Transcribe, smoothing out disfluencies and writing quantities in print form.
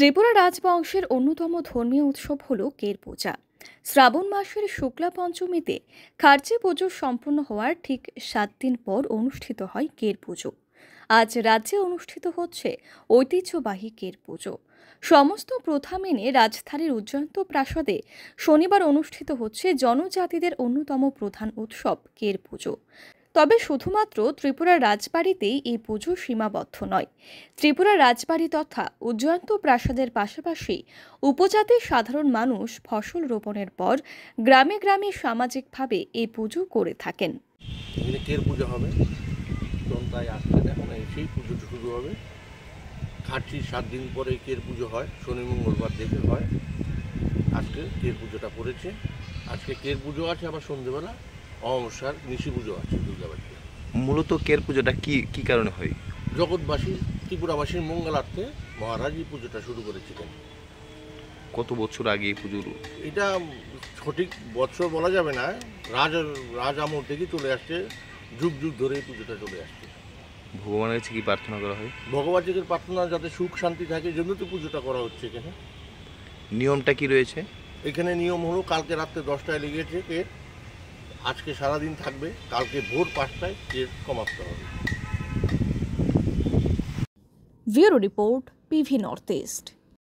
ত্রিপুরা রাজবংশের অন্যতম ধর্মীয় উৎসব হল কের পূজা। শ্রাবণ মাসের শুক্লা পঞ্চমীতে খার্চি পুজো সম্পন্ন হওয়ার ঠিক 7 দিন পর অনুষ্ঠিত হয় কের পুজো। আজ রাজ্যে অনুষ্ঠিত হচ্ছে ঐতিহ্যবাহী কের পুজো। সমস্ত প্রথা মেনে রাজধানীর উজ্জয়ন্ত প্রাসাদে শনিবার অনুষ্ঠিত হচ্ছে জনজাতিদের অন্যতম প্রধান উৎসব কের পুজো। তবে শুধুমাত্র ত্রিপুরার রাজবাড়িতেই এই পুজো সীমাবদ্ধ নয়। ত্রিপুরা রাজবাড়ি তথা উজ্জয়ন্ত প্রাসাদের পাশাপাশি উপজাতির সাধারণ মানুষ ফসল রোপণের পর গ্রামে গ্রামে সামাজিকভাবে এই পুজো করে থাকেন। এখানে কের পুজো হবে, তাই আজকে এখন সেই পুজো শুরু হবে। খার্চি 7 দিন পরে কের পুজো হয়, শনি মঙ্গলবার দেখে হয়। আজকে কের পুজোটা পড়েছে। আজকে কের পুজো আছে, আবার সন্ধ্যেবেলা অমাবস্যার নিশি পুজো আছে দুর্গাবাড়িতে। মূলত কের পুজোটা কি কারণে হয়? জগৎবাসী ত্রিপুরাবাসীর মঙ্গলার্থে মহারাজ এই পুজোটা শুরু করেছিলেন। কত বছর আগে এই পুজোর? এটা সঠিক বছর বলা যাবে না, রাজ আমল থেকে চলে আসছে, যুগ যুগ ধরে এই পুজোটা চলে আসছে। ভগবানের কাছে কি প্রার্থনা করা হয়? ভগবানের প্রার্থনা যাতে সুখ শান্তি থাকে, জন্য তো পুজোটা করা হচ্ছে। এখানে নিয়মটা কি রয়েছে? এখানে নিয়ম হলো, কালকে রাত্রে 10টায় লেগেছে কের, আজকে সারাদিন থাকবে, কালকে ভোর 5টায় কের সমাপ্ত হবে। Bureau report, PV north east.